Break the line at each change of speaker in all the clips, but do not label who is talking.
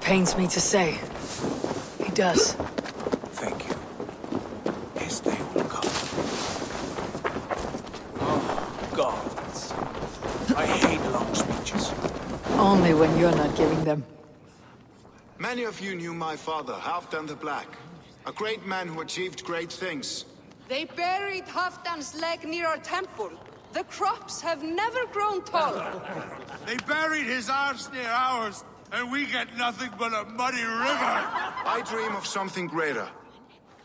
pains me to say. He does.
Thank you. His day will come. Oh, gods. I hate long speeches.
Only when you're not giving them.
Many of you knew my father, Halfdan the Black. A great man who achieved great things.
They buried Halfdan's leg near our temple. The crops have never grown taller.
They buried his arms near ours, and we get nothing but a muddy river.
I dream of something greater.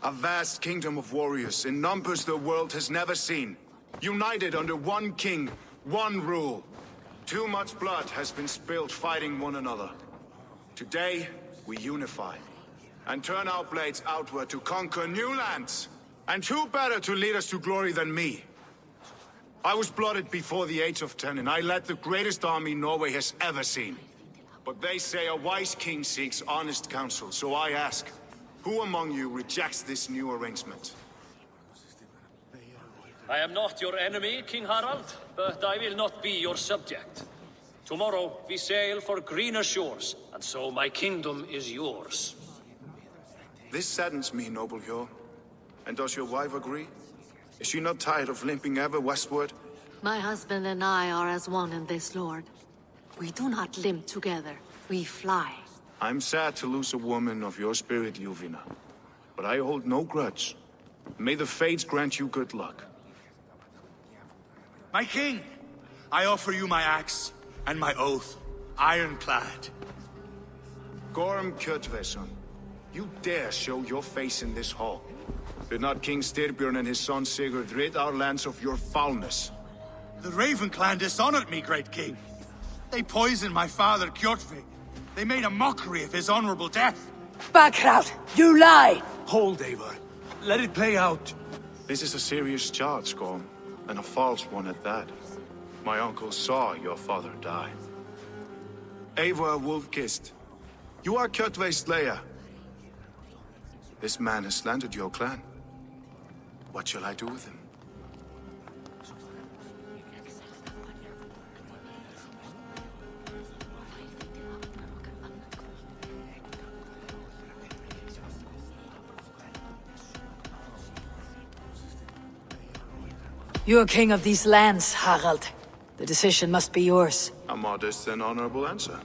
A vast kingdom of warriors in numbers the world has never seen. United under one king, one rule. Too much blood has been spilled fighting one another. Today, we unify. And turn our blades outward to conquer new lands. And who better to lead us to glory than me? I was blooded before the age of 10, and I led the greatest army Norway has ever seen. But they say a wise king seeks honest counsel, so I ask, who among you rejects this new arrangement?
I am not your enemy, King Harald, but I will not be your subject. Tomorrow we sail for greener shores, and so my kingdom is yours.
This saddens me, noble Hjor. And does your wife agree? Is she not tired of limping ever westward?
My husband and I are as one in this, Lord. We do not limp together, we fly.
I'm sad to lose a woman of your spirit, Yuvina. But I hold no grudge. May the fates grant you good luck.
My king, I offer you my axe and my oath, ironclad.
Gorm Kjotveson, you dare show your face in this hall. Did not King Styrbjörn and his son Sigurd rid our lands of your foulness?
The Raven clan dishonored me, great king. They poisoned my father, Kjotve. They made a mockery of his honorable death.
Backrout! You lie!
Hold, Eivor. Let it play out.
This is a serious charge, Gorm, and a false one at that. My uncle saw your father die. Eivor Wolf-Kissed, you are Kjotve's slayer. This man has slandered your clan. What shall I do with him?
You're king of these lands, Harald. The decision must be yours.
A modest and honorable answer.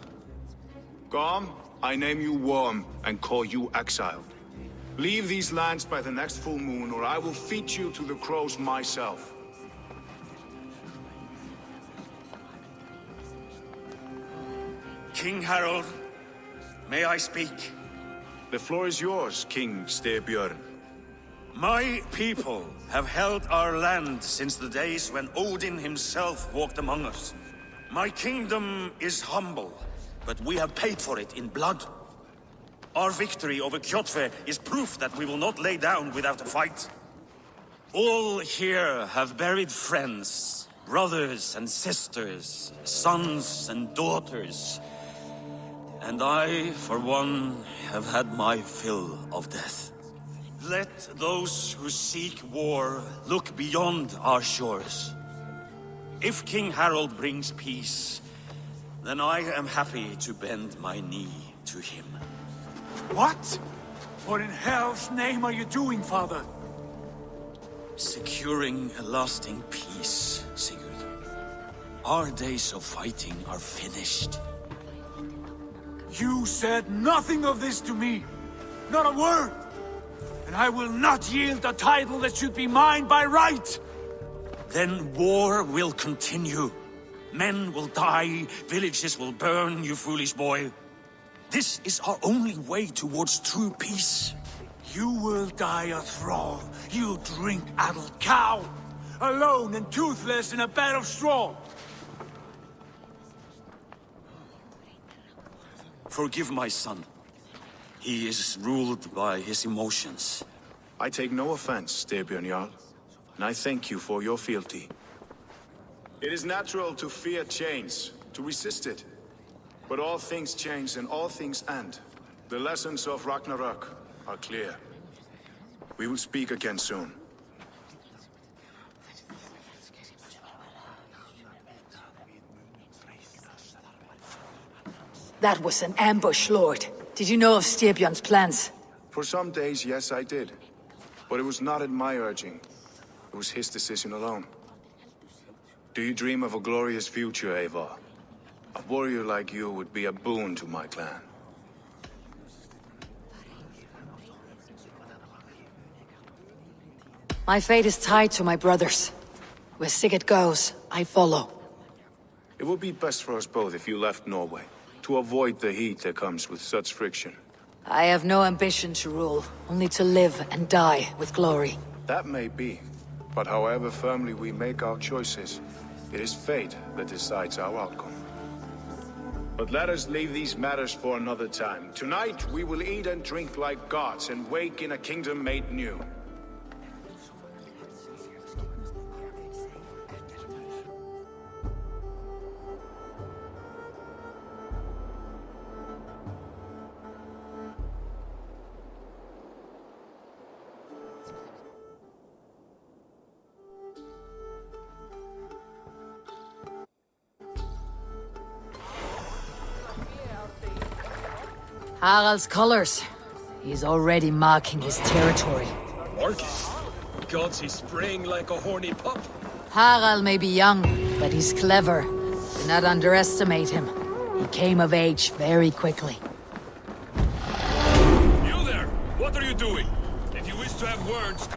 Gorm, I name you Worm and call you exiled. Leave these lands by the next full moon, or I will feed you to the crows myself.
King Harald, may I speak?
The floor is yours, King Styrbjörn.
My people have held our land since the days when Odin himself walked among us. My kingdom is humble, but we have paid for it in blood. Our victory over Kjotve is proof that we will not lay down without a fight. All here have buried friends, brothers and sisters, sons and daughters. And I, for one, have had my fill of death. Let those who seek war look beyond our shores. If King Harald brings peace, then I am happy to bend my knee to him.
What? What in hell's name are you doing, father?
Securing a lasting peace, Sigurd. Our days of fighting are finished.
You said nothing of this to me. Not a word. And I will not yield a title that should be mine by right.
Then war will continue. Men will die, villages will burn, you foolish boy. This is our only way towards true peace.
You will die a thrall. You drink-addled cow. Alone and toothless in a bed of straw.
Forgive my son. He is ruled by his emotions.
I take no offense, Styrbjörn Jarl, and I thank you for your fealty. It is natural to fear change, to resist it. But all things change and all things end. The lessons of Ragnarok are clear. We will speak again soon.
That was an ambush, Lord. Did you know of Styrbjörn's plans?
For some days, yes, I did. But it was not at my urging. It was his decision alone. Do you dream of a glorious future, Eivor? A warrior like you would be a boon to my clan.
My fate is tied to my brothers. Where Sigurd goes, I follow.
It would be best for us both if you left Norway, to avoid the heat that comes with such friction.
I have no ambition to rule, only to live and die with glory.
That may be, but however firmly we make our choices, it is fate that decides our outcome. But let us leave these matters for another time. Tonight, we will eat and drink like gods and wake in a kingdom made new.
Harald's colors. He's already marking his territory.
Marking? Gods, he's spraying like a horny pup.
Harald may be young, but he's clever. Do not underestimate him. He came of age very quickly.
You there! What are you doing? If you wish to have words...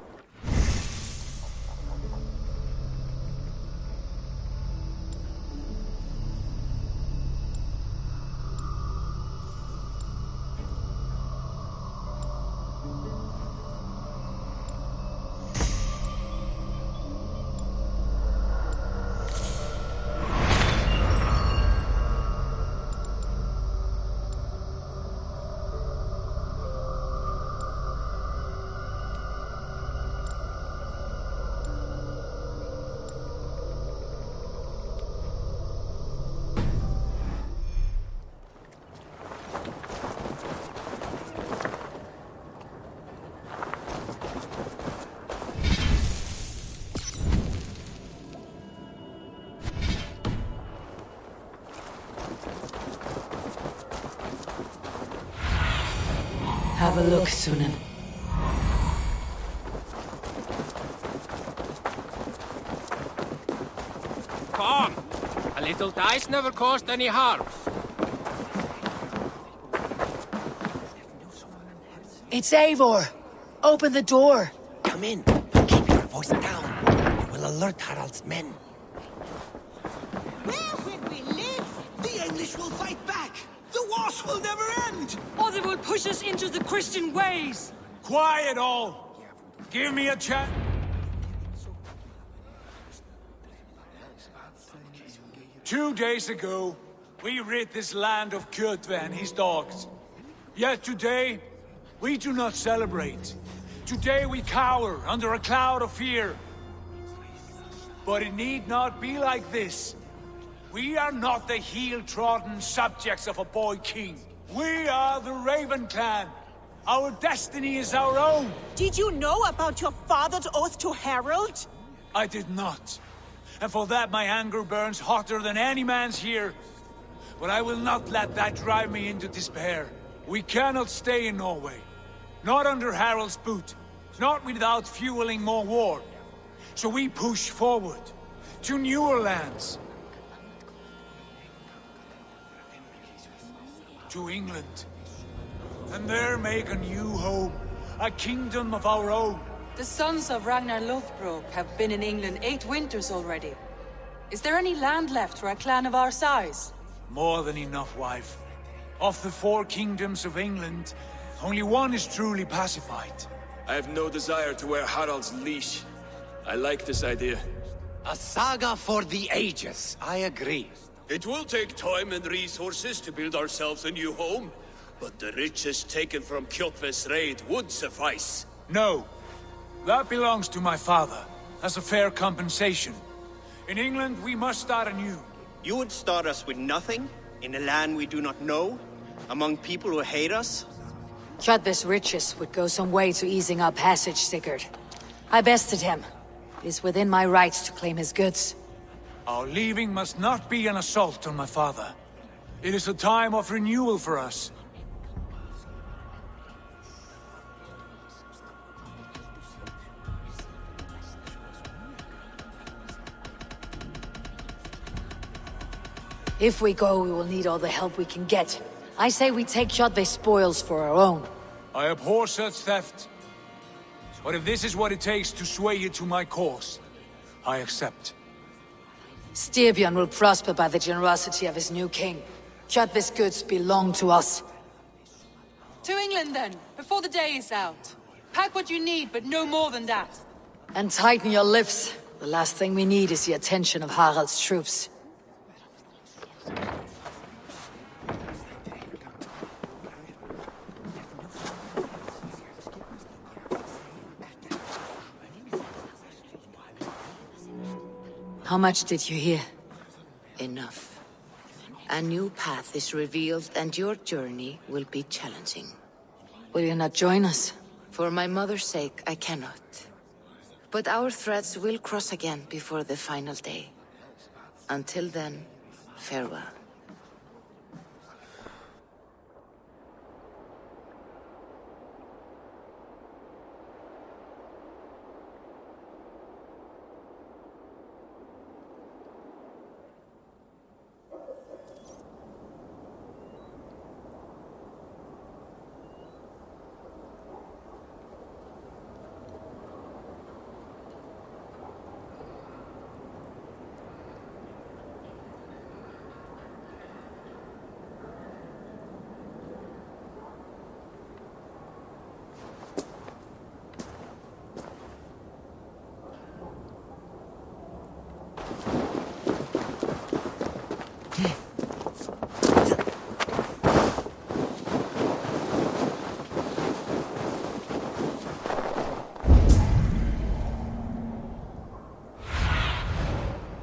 Have a look, Sunan.
Come! A little dice never caused any harm.
It's Eivor! Open the door!
Come in, but keep your voice down. It will alert Harald's men.
Where will we live? The English will fight back! The wars will never end!
Or they will push us into the Christian ways!
Quiet all! Give me a chance. Two days ago, we rid this land of Kjotve and his dogs. Yet today, we do not celebrate. Today we cower under a cloud of fear. But it need not be like this. We are not the heel-trodden subjects of a boy king. We are the Raven clan. Our destiny is our own.
Did you know about your father's oath to Harald?
I did not. And for that my anger burns hotter than any man's here. But I will not let that drive me into despair. We cannot stay in Norway. Not under Harald's boot. Not without fueling more war. So we push forward. To newer lands. To England. And there make a new home. A kingdom of our own.
The sons of Ragnar Lothbrok have been in England 8 winters already. Is there any land left for a clan of our size?
More than enough, wife. Of the 4 kingdoms of England, only one is truly pacified.
I have no desire to wear Harald's leash. I like this idea.
A saga for the ages, I agree.
It will take time and resources to build ourselves a new home, but the riches taken from Kjotve's raid would suffice.
No. That belongs to my father, as a fair compensation. In England, we must start anew.
You would start us with nothing? In a land we do not know? Among people who hate us?
Kjotve's riches would go some way to easing our passage, Sigurd. I bested him. It is within my rights to claim his goods.
Our leaving must not be an assault on my father. It is a time of renewal for us.
If we go, we will need all the help we can get. I say we take Kjotve's spoils for our own.
I abhor such theft. But if this is what it takes to sway you to my cause, I accept.
Styrbjörn will prosper by the generosity of his new king. Kjotve's goods belong to us.
To England, then, before the day is out. Pack what you need, but no more than that.
And tighten your lips. The last thing we need is the attention of Harald's troops. How much did you hear?
Enough. A new path is revealed, and your journey will be challenging.
Will you not join us?
For my mother's sake, I cannot. But our threads will cross again before the final day. Until then, farewell.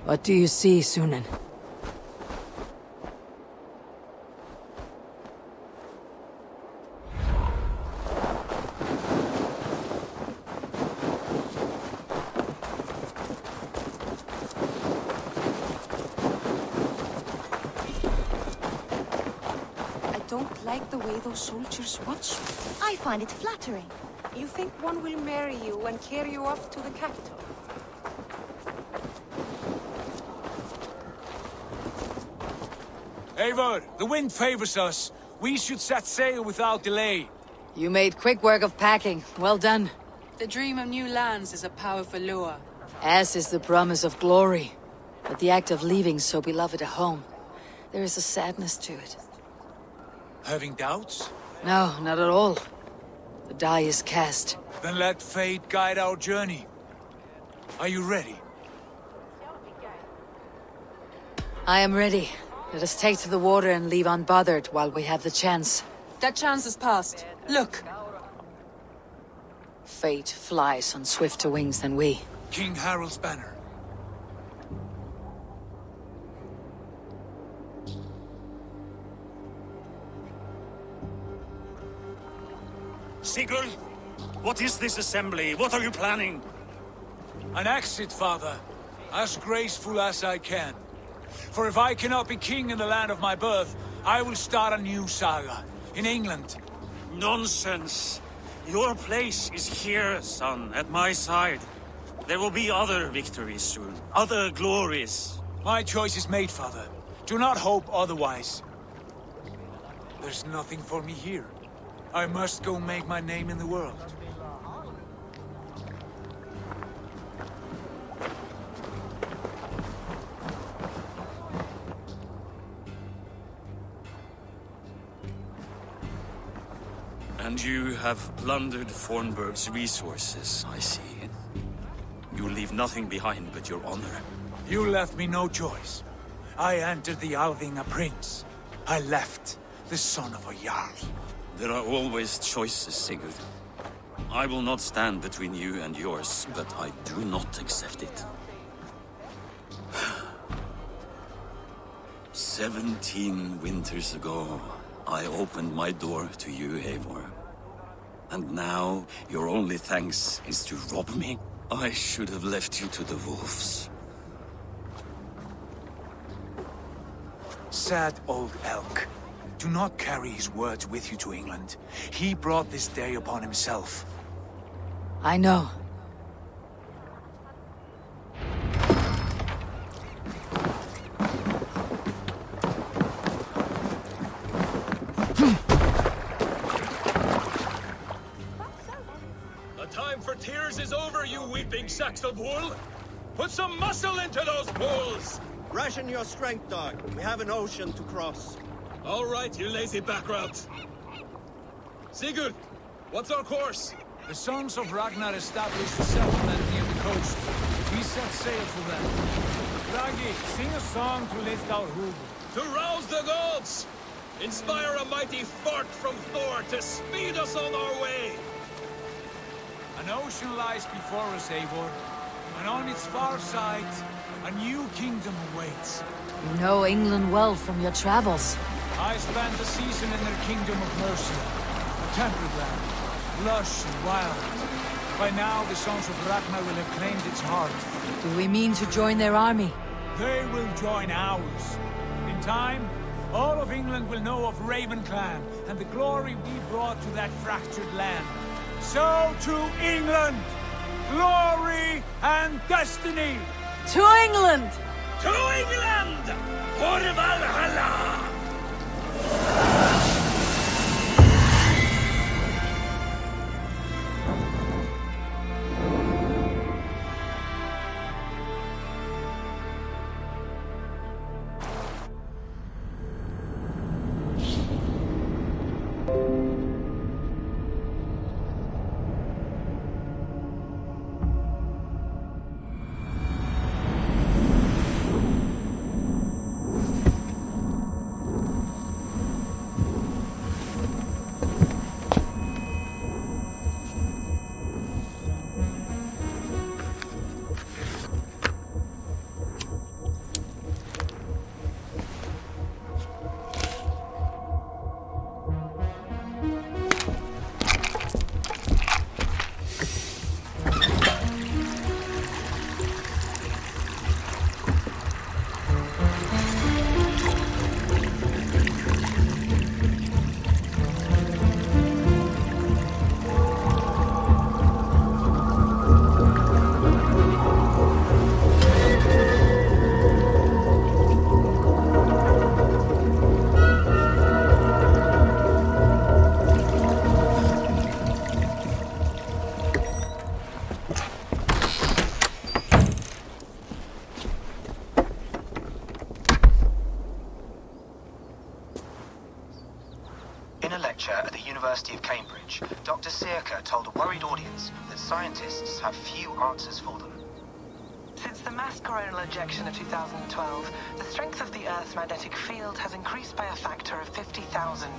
What do you see, Sunan?
I don't like the way those soldiers watch me.
I find it flattering.
You think one will marry you and carry you off to the capital?
Eivor, the wind favors us. We should set sail without delay.
You made quick work of packing. Well done.
The dream of new lands is a powerful lure.
As is the promise of glory. But the act of leaving so beloved a home, there is a sadness to it.
Having doubts?
No, not at all. The die is cast.
Then let fate guide our journey. Are you ready?
I am ready. Let us take to the water and leave unbothered while we have the chance.
That chance is past. Look!
Fate flies on swifter wings than we.
King Harald's banner.
Sigurd, what is this assembly? What are you planning?
An exit, father. As graceful as I can. For if I cannot be king in the land of my birth, I will start a new saga. In England.
Nonsense. Your place is here, son, at my side. There will be other victories soon. Other glories.
My choice is made, father. Do not hope otherwise. There's nothing for me here. I must go make my name in the world.
And you have plundered Fornburg's resources, I see. You leave nothing behind but your honor.
You left me no choice. I entered the Alving a prince. I left the son of a Jarl.
There are always choices, Sigurd. I will not stand between you and yours, but I do not accept it. 17 winters ago, I opened my door to you, Eivor. And now, your only thanks is to rob me? I should have left you to the wolves.
Sad old elk. Do not carry his words with you to England. He brought this day upon himself.
I know.
you weeping sacks of wool? Put some muscle into those bulls!
Ration your strength, dog. We have an ocean to cross.
All right, you lazy backrout. Sigurd, what's our course?
The sons of Ragnar established a settlement near the coast. We set sail for them. Raggi, sing a song to lift our hoof.
To rouse the gods! Inspire a mighty fart from Thor to speed us on our way!
An ocean lies before us, Eivor, and on its far side, a new kingdom awaits.
You know England well from your travels.
I spent a season in their kingdom of Mercia, a temperate land, lush and wild. By now, the sons of Ragnar will have claimed its heart.
Do we mean to join their army?
They will join ours. In time, all of England will know of Raven Clan and the glory we brought to that fractured land. So to England! Glory and destiny!
To England!
To England! For Valhalla!
In a lecture at the University of Cambridge, Dr. Searca told a worried audience that scientists have few answers for them.
Since the mass coronal ejection of 2012, the strength of the Earth's magnetic field has increased by a factor of 50,000.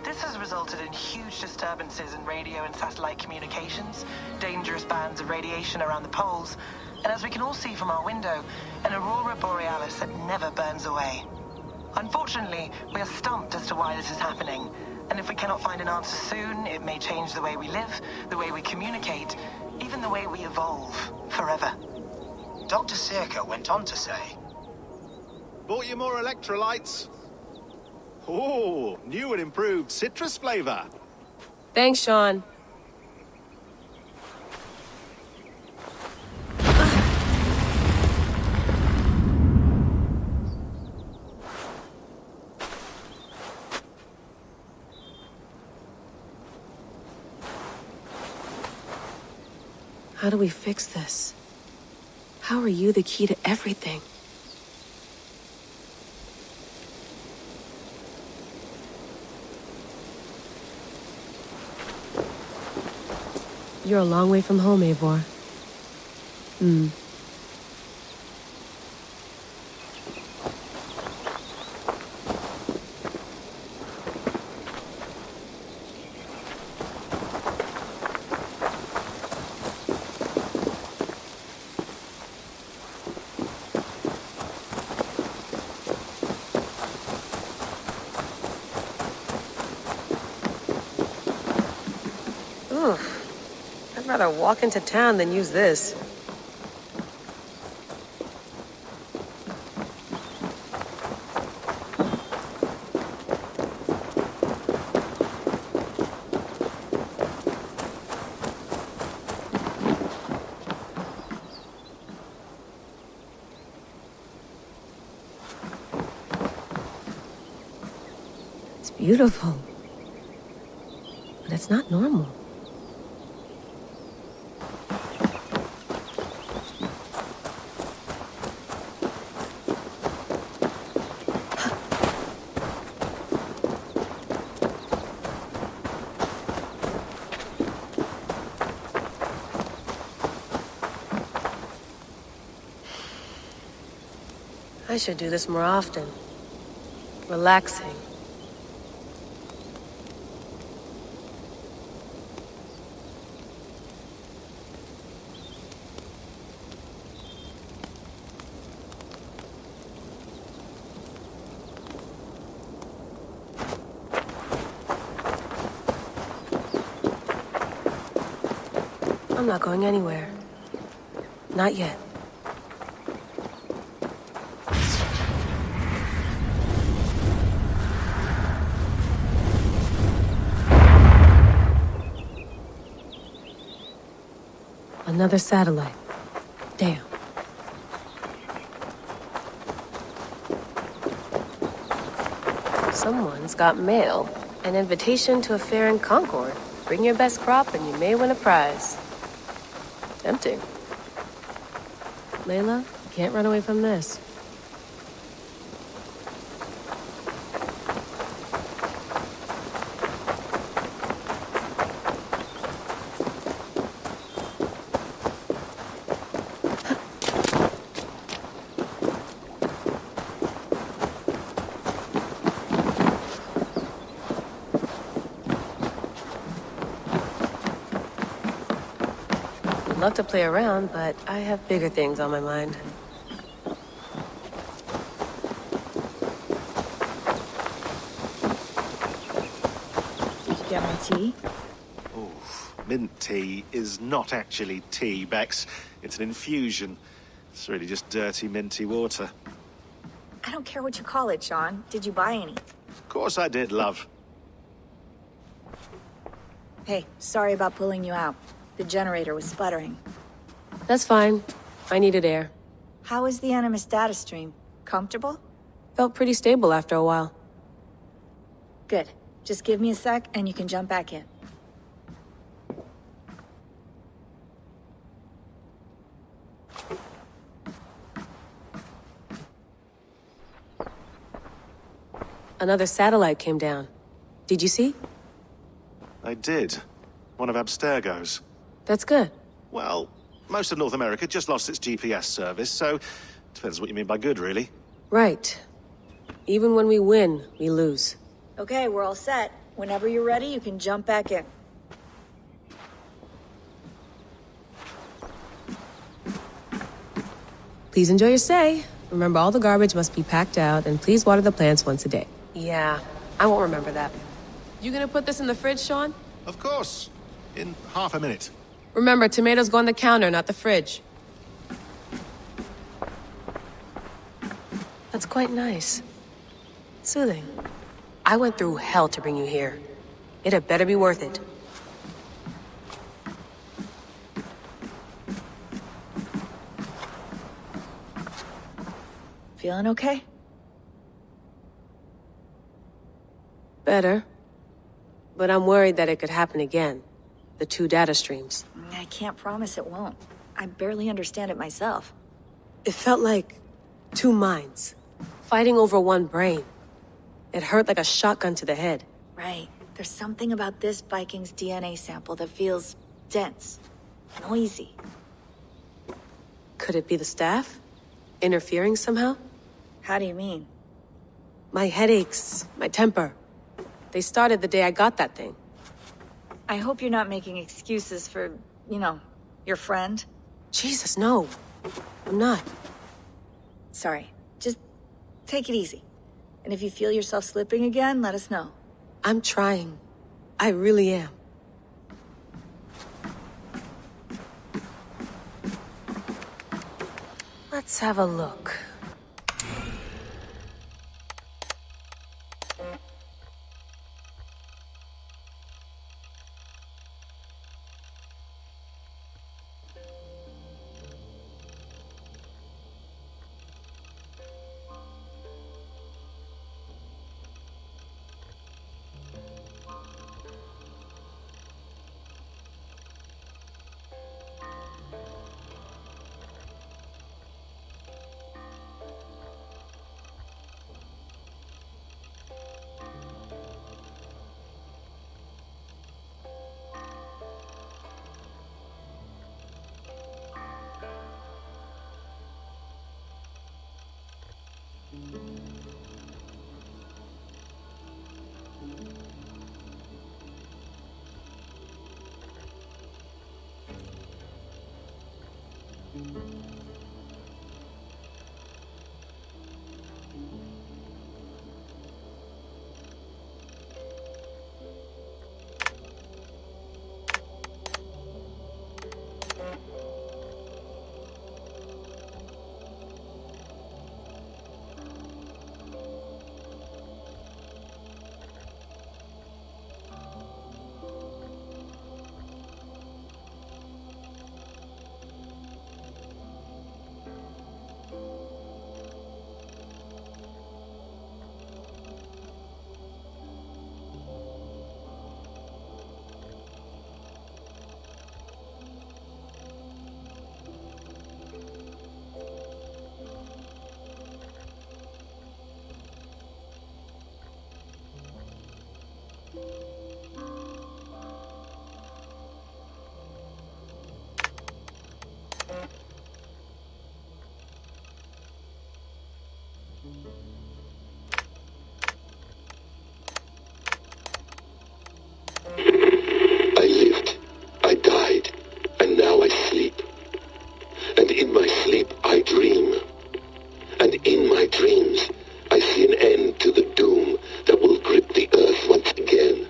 This has resulted in huge disturbances in radio and satellite communications, dangerous bands of radiation around the poles, and as we can all see from our window, an aurora borealis that never burns away. Unfortunately, we are stumped as to why this is happening, and if we cannot find an answer soon, it may change the way we live, the way we communicate, even the way we evolve, forever.
Dr. Searca went on to say,
Bought you more electrolytes? Oh, new and improved citrus flavor.
Thanks, Sean. How do we fix this? How are you the key to everything? You're a long way from home, Eivor. I'd rather walk into town than use this. It's beautiful, but it's not normal. I should do this more often. Relaxing. I'm not going anywhere. Not yet. Another satellite. Damn. Someone's got mail. An invitation to a fair in Concord. Bring your best crop and you may win a prize. Tempting. Layla, you can't run away from this. I'd love to play around, but I have bigger things on my mind.
Did you get my tea?
Oh, mint tea is not actually tea, Bex. It's an infusion. It's really just dirty, minty water.
I don't care what you call it, Sean. Did you buy any?
Of course I did, love.
Hey, sorry about pulling you out. The generator was sputtering.
That's fine. I needed air.
How is the Animus data stream? Comfortable?
Felt pretty stable after a while.
Good. Just give me a sec and you can jump back in.
Another satellite came down. Did you see?
I did. One of Abstergo's.
That's good.
Well, most of North America just lost its GPS service, so depends what you mean by good, really.
Right. Even when we win, we lose.
Okay, we're all set. Whenever you're ready, you can jump back in.
Please enjoy your stay. Remember, all the garbage must be packed out, and please water the plants once a day. Yeah, I won't remember that. You gonna put this in the fridge, Sean?
Of course. In half a minute.
Remember, tomatoes go on the counter, not the fridge. That's quite nice. Soothing. I went through hell to bring you here. It had better be worth it.
Feeling okay?
Better. But I'm worried that it could happen again. The two data streams.
I can't promise it won't. I barely understand it myself.
It felt like two minds, fighting over one brain. It hurt like a shotgun to the head.
Right. There's something about this Viking's DNA sample that feels dense, noisy.
Could it be the staff? Interfering somehow?
How do you mean?
My headaches, my temper. They started the day I got that thing.
I hope you're not making excuses for, you know, your friend.
Jesus, no. I'm not.
Sorry. Just take it easy. And if you feel yourself slipping again, let us know.
I'm trying. I really am. Let's have a look.
I lived, I died, and now I sleep. And in my sleep I dream. And in my dreams I see an end to the doom that will grip the earth once again.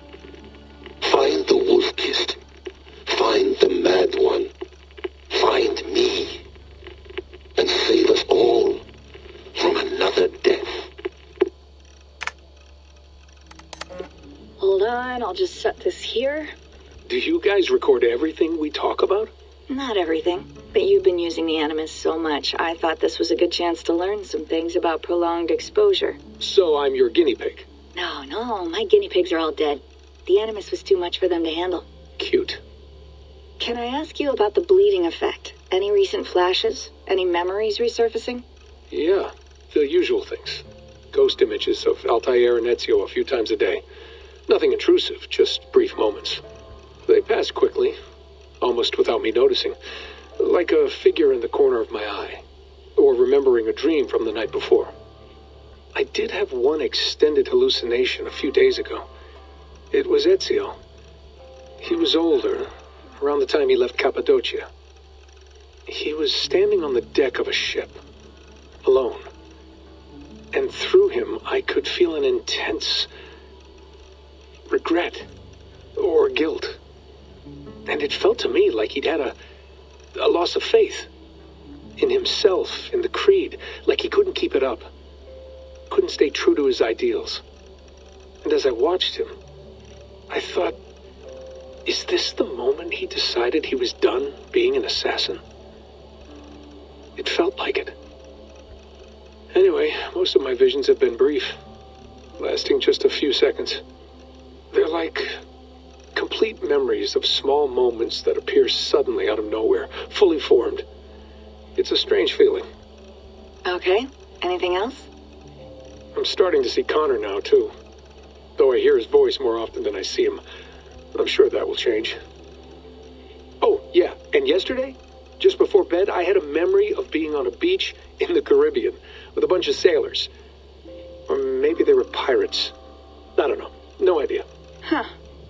Find the wolf-kissed. Find the mad one. Find me. And save us all from another death.
Hold on, I'll just set this here.
Do you guys record everything we talk about?
Not everything, but you've been using the Animus so much, I thought this was a good chance to learn some things about prolonged exposure.
So I'm your guinea pig.
No, my guinea pigs are all dead. The Animus was too much for them to handle.
Cute.
Can I ask you about the bleeding effect? Any recent flashes? Any memories resurfacing?
Yeah, the usual things. Ghost images of Altair and Ezio a few times a day. Nothing intrusive, just brief moments. They pass quickly, almost without me noticing. Like a figure in the corner of my eye. Or remembering a dream from the night before. I did have one extended hallucination a few days ago. It was Ezio. He was older, around the time he left Cappadocia. He was standing on the deck of a ship, alone. And through him, I could feel an intense regret or guilt. And it felt to me like he'd had a loss of faith in himself, in the creed, like he couldn't keep it up, couldn't stay true to his ideals. And as I watched him, I thought, is this the moment he decided he was done being an assassin? It felt like it. Anyway, most of my visions have been brief, lasting just a few seconds. They're like complete memories of small moments that appear suddenly out of nowhere, fully formed. It's a strange feeling.
Okay, anything else?
I'm starting to see Connor now, too. Though I hear his voice more often than I see him, I'm sure that will change. Oh, yeah, and yesterday, just before bed, I had a memory of being on a beach in the Caribbean with a bunch of sailors. Or maybe they were pirates. I don't know. No idea.
Huh.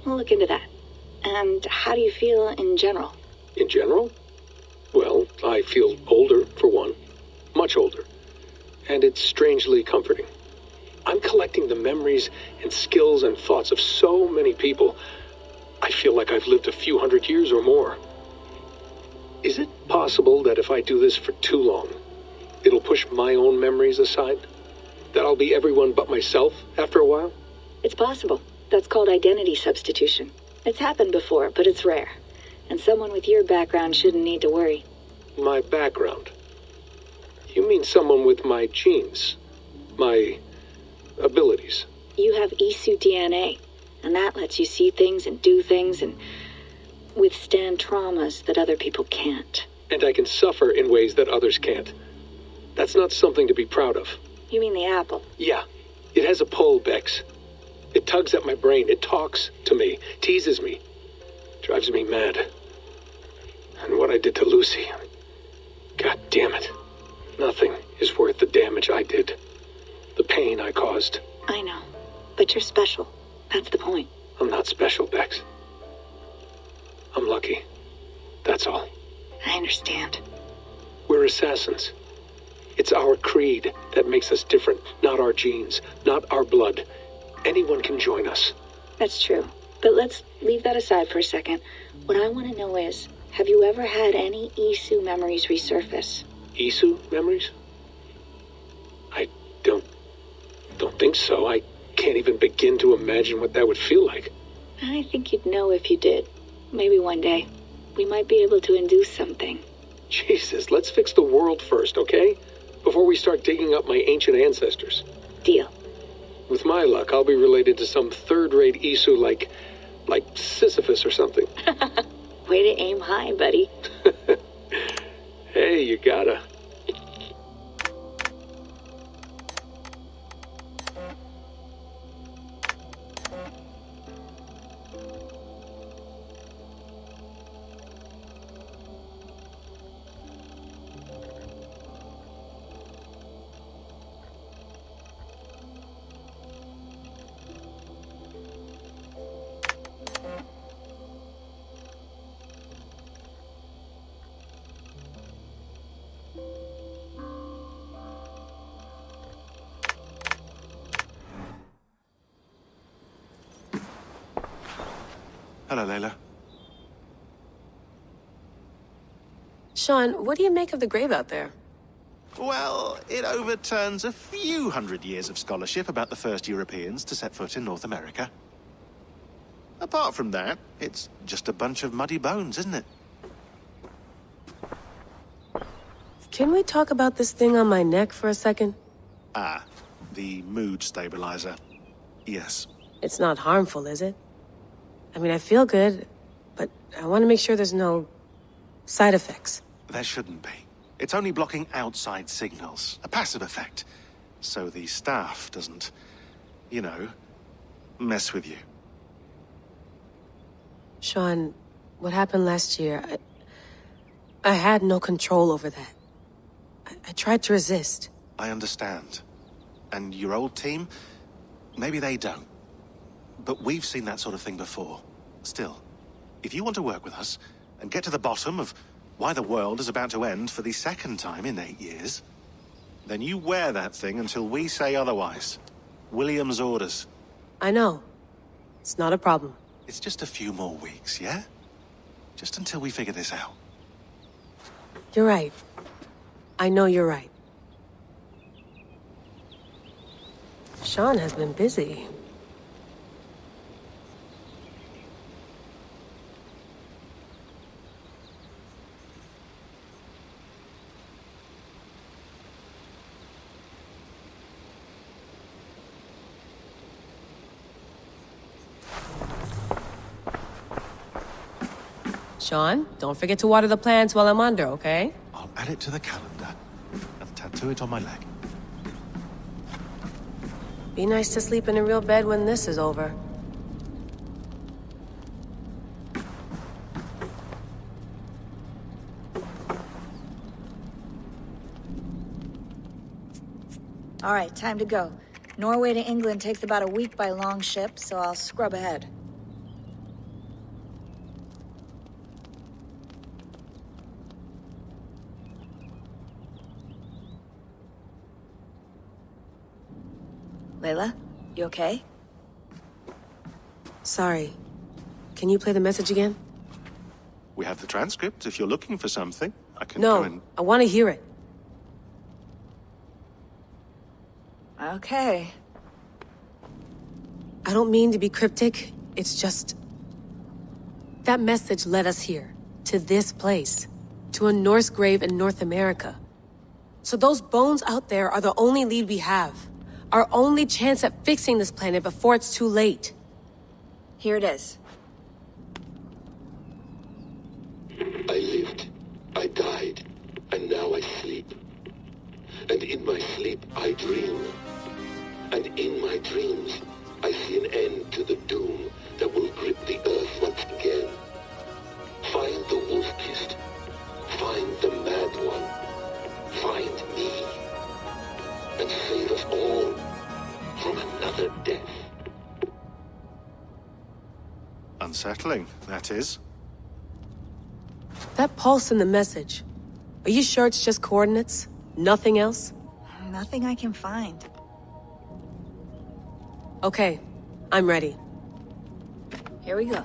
We'll look into that. And how do you feel in general?
In general? Well, I feel older, for one. Much older. And it's strangely comforting. I'm collecting the memories and skills and thoughts of so many people. I feel like I've lived a few hundred years or more. Is it possible that if I do this for too long, it'll push my own memories aside? That I'll be everyone but myself after a while?
It's possible. That's called identity substitution. It's happened before, but it's rare. And someone with your background shouldn't need to worry.
My background? You mean someone with my genes? My abilities?
You have Isu DNA, and that lets you see things and do things and withstand traumas that other people can't.
And I can suffer in ways that others can't. That's not something to be proud of.
You mean the apple?
Yeah. It has a pull, Bex. It tugs at my brain. It talks to me. Teases me. Drives me mad. And what I did to Lucy... God damn it. Nothing is worth the damage I did. The pain I caused.
I know. But you're special. That's the point.
I'm not special, Bex. I'm lucky. That's all.
I understand.
We're assassins. It's our creed that makes us different, not our genes, not our blood. Anyone can join us.
That's true. But let's leave that aside for a second. What I want to know is, have you ever had any Isu memories resurface?
Isu memories? I don't think so. I can't even begin to imagine what that would feel like.
I think you'd know if you did. Maybe one day. We might be able to induce something.
Jesus, let's fix the world first, okay? Before we start digging up my ancient ancestors.
Deal.
With my luck, I'll be related to some third-rate Isu like Sisyphus or something.
Way to aim high, buddy.
Hey, you gotta.
Hello, Layla.
Sean, what do you make of the grave out there?
Well, it overturns a few hundred years of scholarship about the first Europeans to set foot in North America. Apart from that, it's just a bunch of muddy bones, isn't it?
Can we talk about this thing on my neck for a second?
Ah, the mood stabilizer. Yes.
It's not harmful, is it? I mean, I feel good, but I want to make sure there's no side effects.
There shouldn't be. It's only blocking outside signals, a passive effect. So the staff doesn't, you know, mess with you.
Sean, what happened last year, I had no control over that. I tried to resist.
I understand. And your old team, maybe they don't. But we've seen that sort of thing before. Still, if you want to work with us and get to the bottom of why the world is about to end for the second time in 8 years, then you wear that thing until we say otherwise. William's orders.
I know. It's not a problem.
It's just a few more weeks, yeah? Just until we figure this out.
You're right. I know you're right. Sean has been busy. Sean, don't forget to water the plants while I'm under, okay?
I'll add it to the calendar and tattoo it on my leg.
Be nice to sleep in a real bed when this is over.
All right, time to go. Norway to England takes about a week by long ship, so I'll scrub ahead. Layla, you okay?
Sorry. Can you play the message again?
We have the transcript. If you're looking for something, I can
No,
go and...
I want to hear it.
Okay.
I don't mean to be cryptic. It's just... that message led us here. To this place. To a Norse grave in North America. So those bones out there are the only lead we have. Our only chance at fixing this planet before it's too late.
Here it is.
I lived, I died, and now I sleep. And in my sleep I dream. And in my dreams I see an end to the doom that will grip the earth once again. Find the wolf-kissed. Find the mad one. Find me. And save us all.
Unsettling, that is.
That pulse in the message. Are you sure it's just coordinates? Nothing else?
Nothing I can find.
Okay, I'm ready.
Here we go.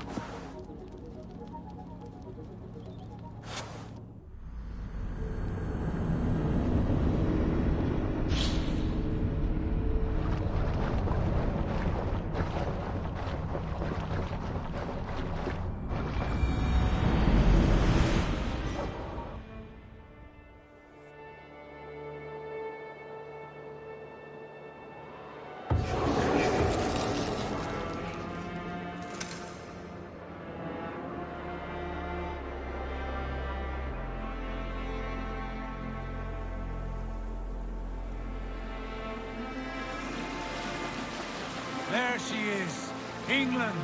There she is. England,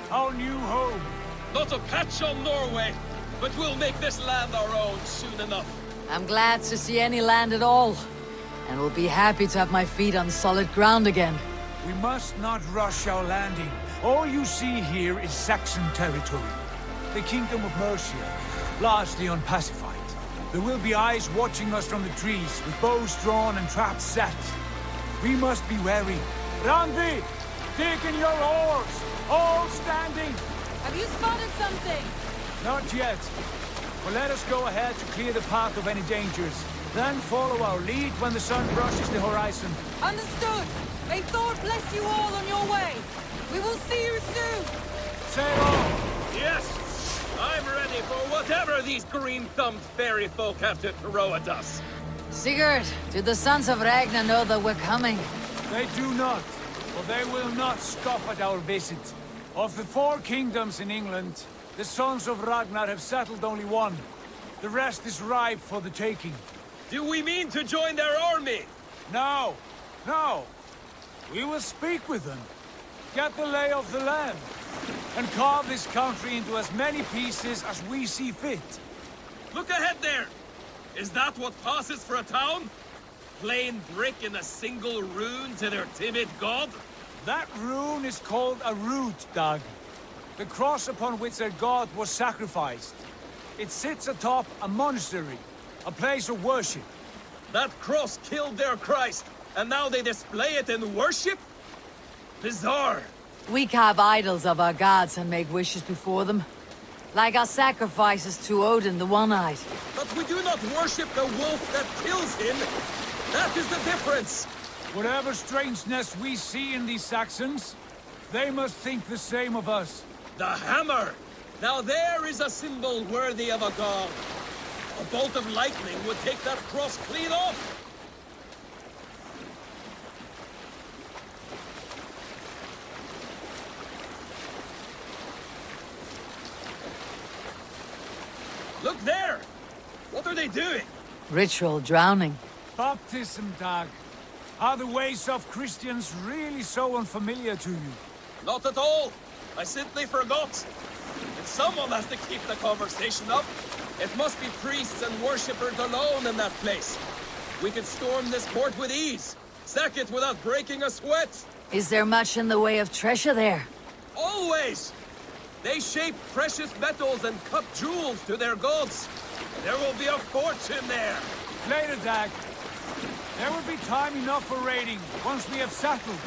our new home.
Not a patch on Norway, but we'll make this land our own soon enough.
I'm glad to see any land at all, and will be happy to have my feet on solid ground again.
We must not rush our landing. All you see here is Saxon territory. The Kingdom of Mercia, largely unpacified. There will be eyes watching us from the trees, with bows drawn and traps set. We must be wary. Randi! Dig in your oars! All standing!
Have you spotted something?
Not yet. But let us go ahead to clear the path of any dangers. Then follow our lead when the sun brushes the horizon.
Understood! May Thor bless you all on your way! We will see you soon!
Sail on!
Yes! I'm ready for whatever these green-thumbed fairy folk have to throw at us.
Sigurd, do the sons of Ragnar know that we're coming?
They do not, for they will not scoff at our visit. Of the 4 kingdoms in England, the sons of Ragnar have settled only one. The rest is ripe for the taking.
Do we mean to join their army?
No, no. We will speak with them, get the lay of the land, and carve this country into as many pieces as we see fit.
Look ahead there! Is that what passes for a town? Plain brick in a single rune to their timid god?
That rune is called a root, Dag. The cross upon which their god was sacrificed. It sits atop a monastery, a place of worship.
That cross killed their Christ, and now they display it in worship? Bizarre.
We carve idols of our gods and make wishes before them. Like our sacrifices to Odin the One-Eyed.
But we do not worship the wolf that kills him. That is the difference.
Whatever strangeness we see in these Saxons, they must think the same of us.
The hammer! Now there is a symbol worthy of a god. A bolt of lightning would take that cross clean off. Look there! What are they doing?
Ritual drowning.
Baptism, Dag. Are the ways of Christians really so unfamiliar to you?
Not at all. I simply forgot. If someone has to keep the conversation up, it must be priests and worshippers alone in that place. We could storm this port with ease. Sack it without breaking a sweat.
Is there much in the way of treasure there?
Always! They shape precious metals and cut jewels to their gods. There will be a fortune there.
Later, Dag. There will be time enough for raiding, once we have settled.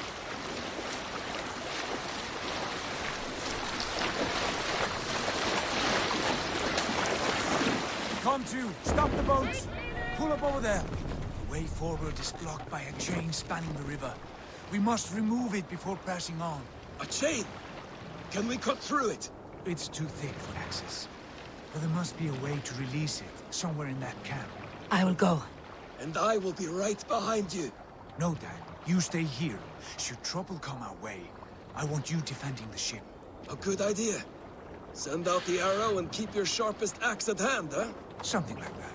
Come to, stop the boats. Pull up over there. The way forward is blocked by a chain spanning the river. We must remove it before pressing on.
A chain? Can we cut through it?
It's too thick for access. But there must be a way to release it, somewhere in that camp.
I will go.
And I will be right behind you.
No, Dad. You stay here. Should trouble come our way, I want you defending the ship.
A good idea. Send out the arrow and keep your sharpest axe at hand, huh?
Something like that.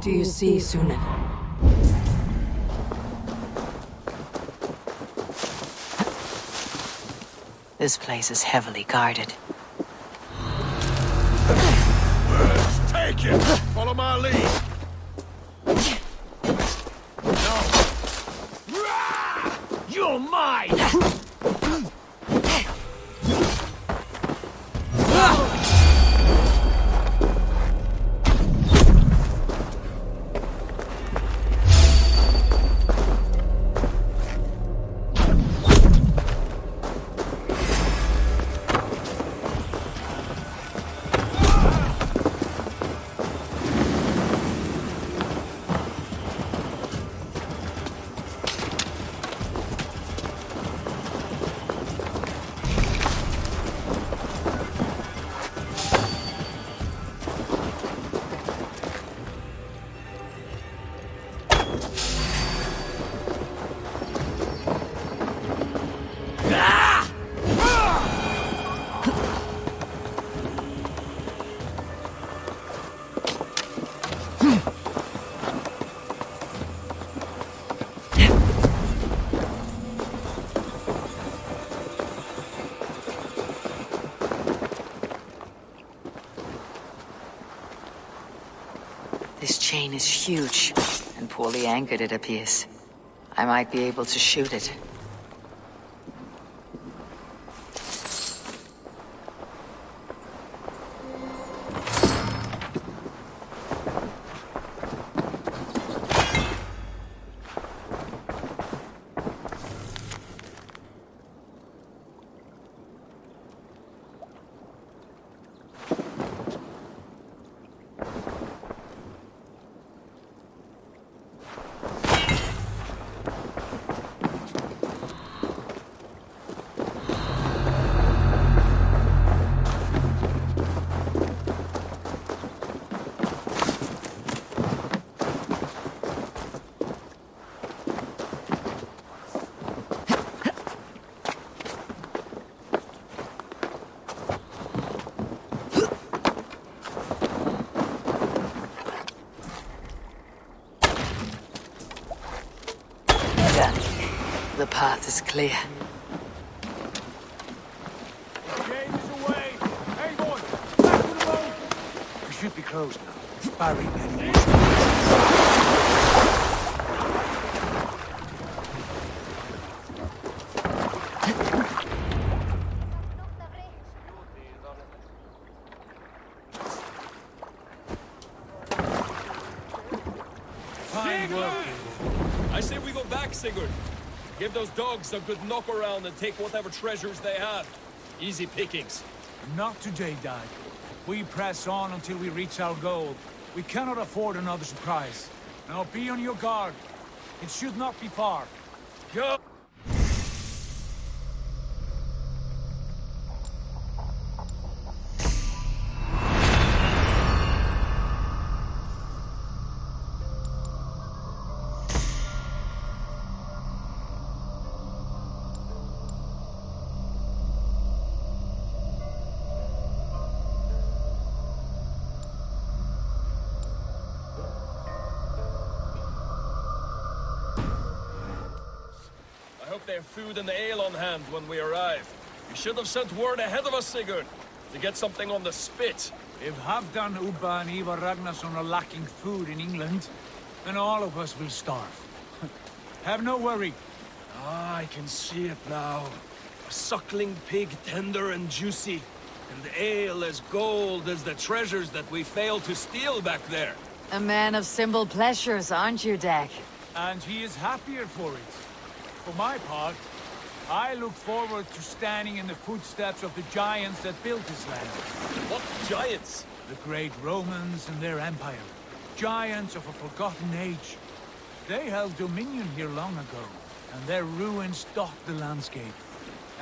do you see, Sunan?
This place is heavily guarded.
Let's take it! Follow my lead! No! You're mine!
This chain is huge, and poorly anchored it appears. I might be able to shoot it. The path is clear.
James is away! Hey, boy! Back to the boat!
We should be closed now. Barring anyone.
Fine work. I say we go back, Sigurd. Give those dogs a good knock around and take whatever treasures they have. Easy pickings.
Not today, Dad. We press on until we reach our goal. We cannot afford another surprise. Now be on your guard. It should not be far. Go!
I hope they have food and ale on hand when we arrive. You should have sent word ahead of us, Sigurd, to get something on the spit.
If Halfdan, Ubba and Ivar Ragnarsson are lacking food in England, then all of us will starve. Have no worry.
Ah, I can see it now. A suckling pig, tender and juicy. And ale as gold as the treasures that we failed to steal back there.
A man of simple pleasures, aren't you, Dag?
And he is happier for it. For my part, I look forward to standing in the footsteps of the giants that built this land.
What giants?
The great Romans and their empire. Giants of a forgotten age. They held dominion here long ago, and their ruins dot the landscape.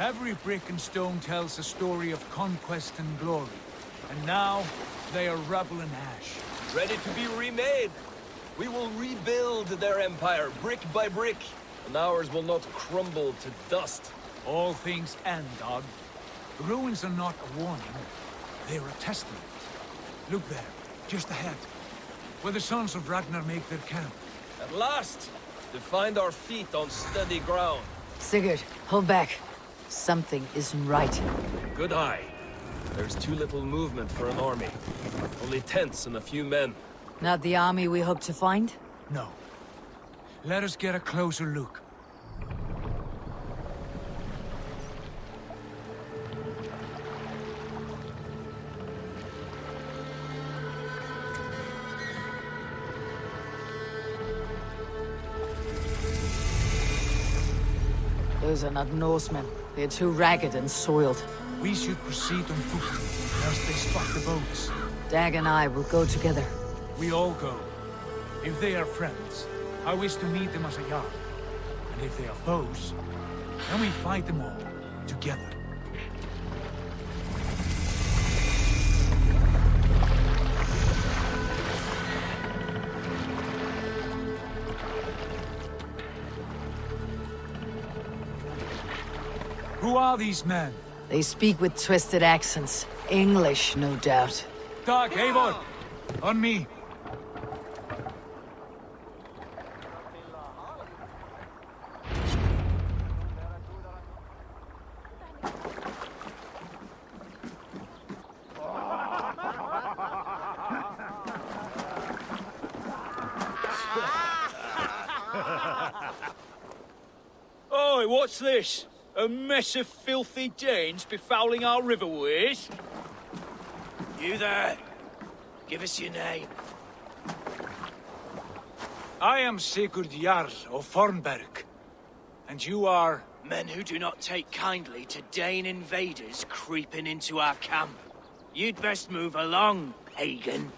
Every brick and stone tells a story of conquest and glory. And now, they are rubble and ash.
Ready to be remade. We will rebuild their empire, brick by brick. And ours will not crumble to dust.
All things end, Dog. The ruins are not a warning. They're a testament. Look there, just ahead. where the sons of Ragnar make their camp.
At last! To find our feet on steady ground.
Sigurd, hold back. Something isn't right.
Good eye. There's too little movement for an army. Only tents and a few men.
Not the army we hope to find?
No. Let us get a closer look.
Those are not Norsemen. They're too ragged and soiled.
We should proceed on foot, lest they spot the boats.
Dag and I will go together.
We all go. If they are friends, I wish to meet them as a yard. And if they are foes, then we fight them all, together. Who are these men?
They speak with twisted accents. English, no doubt.
Dag, Eivor! On me!
Oi, what's this? A mess of filthy Danes befouling our riverways?
You there? Give us your name.
I am Sigurd Jarl of Fornberg. And you are?
Men who do not take kindly to Dane invaders creeping into our camp. You'd best move along, pagan.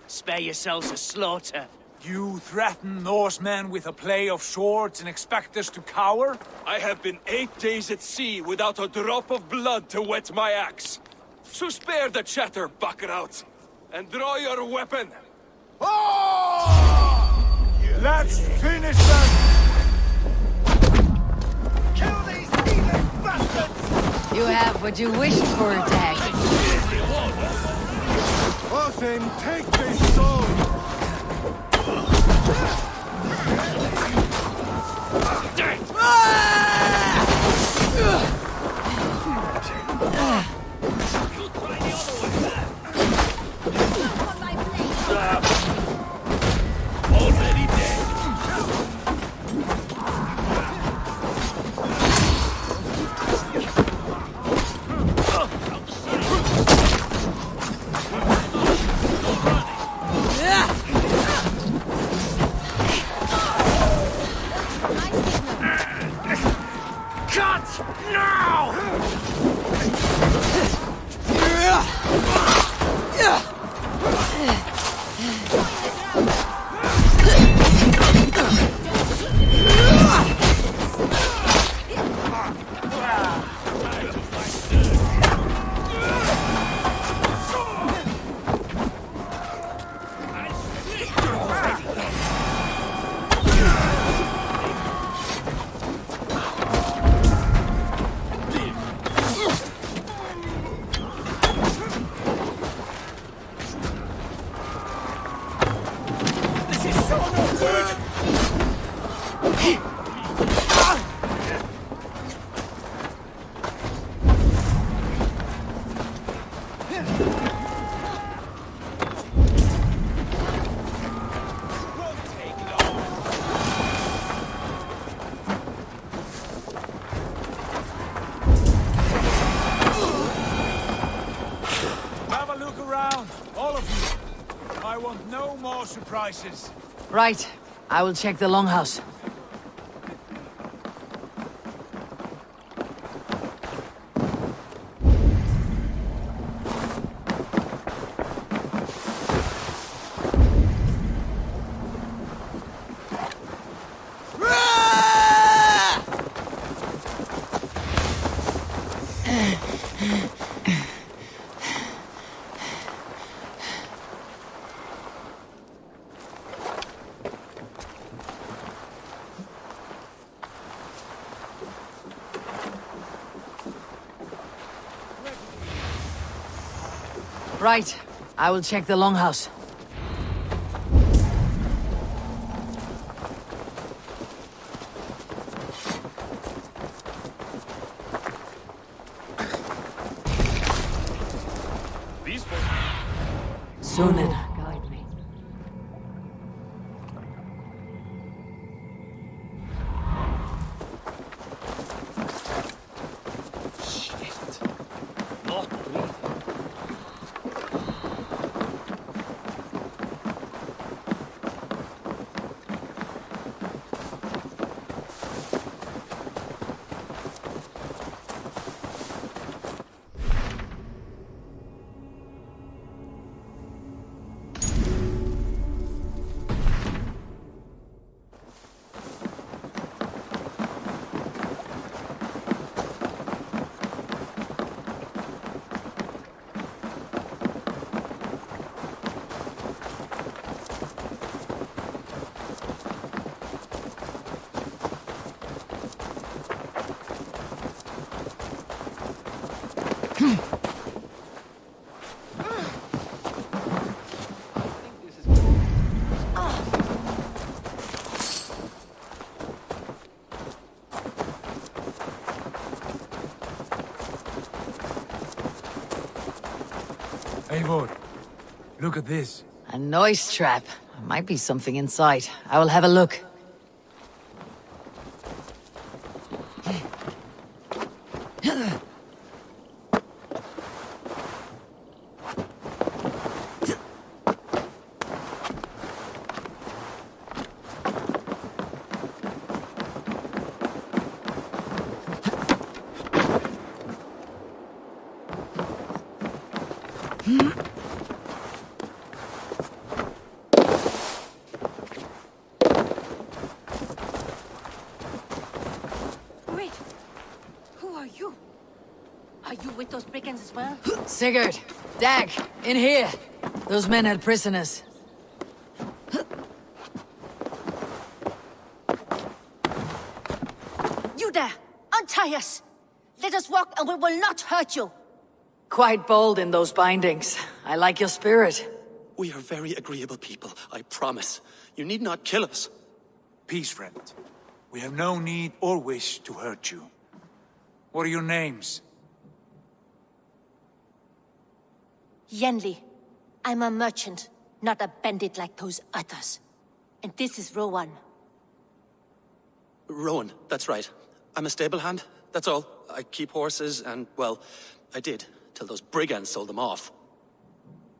Spare yourselves a slaughter.
You threaten Norsemen with a play of swords and expect us to cower?
I have been 8 days at sea without a drop of blood to wet my axe. So spare the chatter, buckerouts, and draw your weapon.
Let's finish them!
Kill these heathen bastards!
You have what you wished for, Dag.
Othin, take this sword!
Already dead.
Cut! Now!
Have a look around, all of you. I want no more surprises.
Right. I will check the longhouse. Right. I will check the longhouse. Sunan.
Guide me.
Shit. Not breathing.
Eivor, look at this.
A noise trap. Might be something inside. I will have a look.
Wait. Who are you? Are you with those brigands as well?
Sigurd! Dag! In here! Those men had prisoners.
You there! Untie us! Let us walk and we will not hurt you!
Quite bold in those bindings. I like your spirit.
We are very agreeable people, I promise. You need not kill us.
Peace, friend. We have no need or wish to hurt you. What are your names?
Yenli. I'm a merchant, not a bandit like those others. And this is Rowan.
Rowan, that's right. I'm a stable hand, that's all. I keep horses and, well, I did, till those brigands sold them off.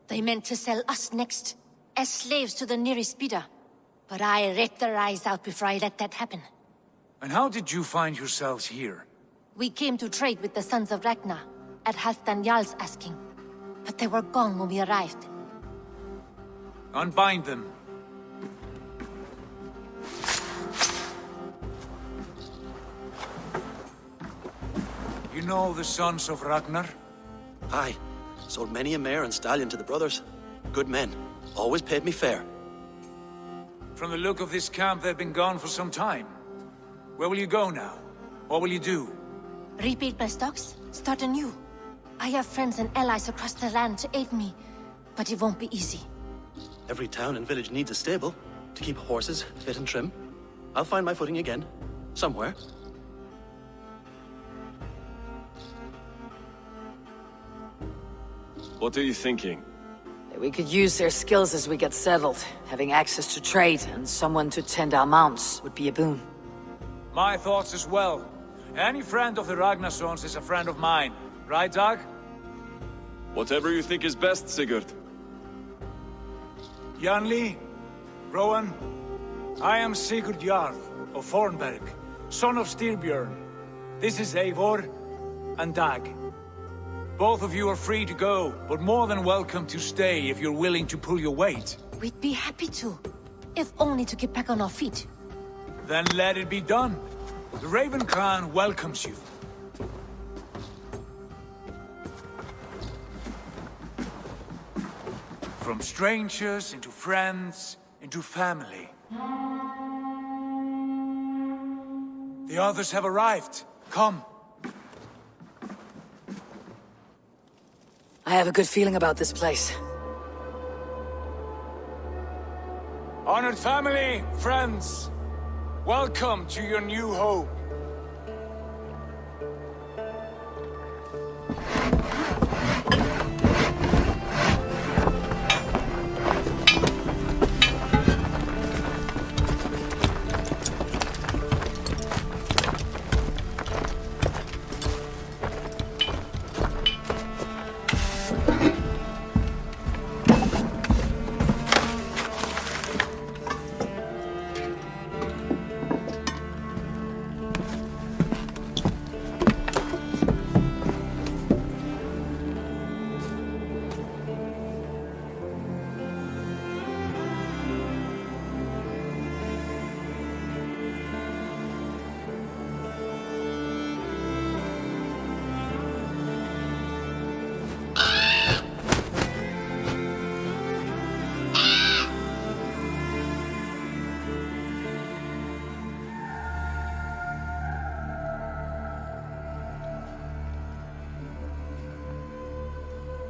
They meant to sell us next, as slaves to the nearest bidder. But I ripped their eyes out before I let that happen.
And how did you find yourselves here?
We came to trade with the Sons of Ragnar, at Halfdan Jarl's asking. But they were gone when we arrived.
Unbind them. You know the Sons of Ragnar?
Aye. Sold many a mare and stallion to the brothers. Good men. Always paid me fair.
From the look of this camp, they've been gone for some time. Where will you go now? What will you do?
Rebuild my stocks, start anew. I have friends and allies across the land to aid me, but it won't be easy.
Every town and village needs a stable to keep horses fit and trim. I'll find my footing again. Somewhere.
What are you thinking?
We could use their skills as we get settled. Having access to trade and someone to tend our mounts would be a boon.
My thoughts as well. Any friend of the Ragnarsons is a friend of mine. Right, Dag?
Whatever you think is best, Sigurd.
Janli, Rowan, I am Sigurd Jarl of Fornberg, son of Styrbjörn. This is Eivor and Dag. Both of you are free to go, but more than welcome to stay if you're willing to pull your weight.
We'd be happy to, if only to get back on our feet.
Then let it be done. The Raven clan welcomes you. From strangers into friends, into family. The others have arrived. Come.
I have a good feeling about this place.
Honored family, friends, welcome to your new home.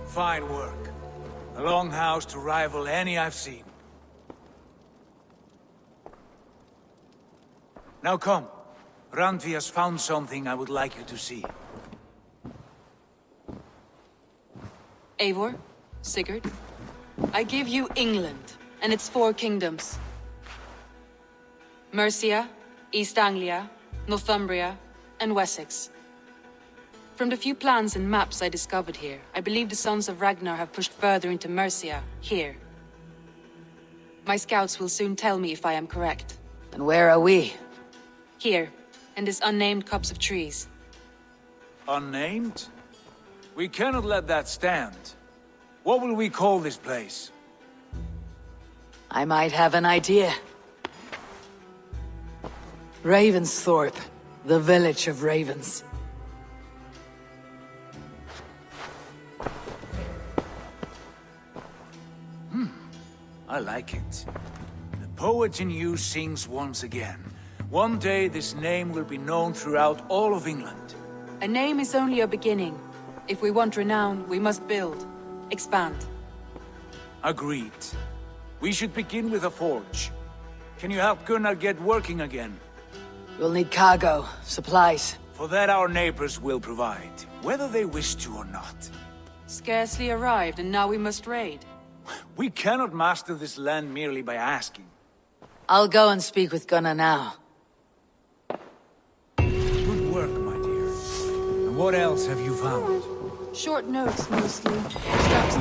Fine work. A longhouse to rival any I've seen. Now come. Randvi has found something I would like you to see.
Eivor, Sigurd, I give you England and its 4 kingdoms. Mercia, East Anglia, Northumbria, and Wessex. From the few plans and maps I discovered here, I believe the Sons of Ragnar have pushed further into Mercia, here. My scouts will soon tell me if I am correct.
And where are we?
Here, in this unnamed copse of trees.
Unnamed? We cannot let that stand. What will we call this place?
I might have an idea. Ravensthorpe, the village of ravens.
I like it. The poet in you sings once again. One day this name will be known throughout all of England.
A name is only a beginning. If we want renown, we must build, expand.
Agreed. We should begin with a forge. Can you help Gunnar get working again?
We'll need cargo, supplies.
For that our neighbors will provide, whether they wish to or not.
Scarcely arrived, and now we must raid.
We cannot master this land merely by asking.
I'll go and speak with Gunnar now.
Good work, my dear. And what else have you found?
Short notes, mostly. Scraps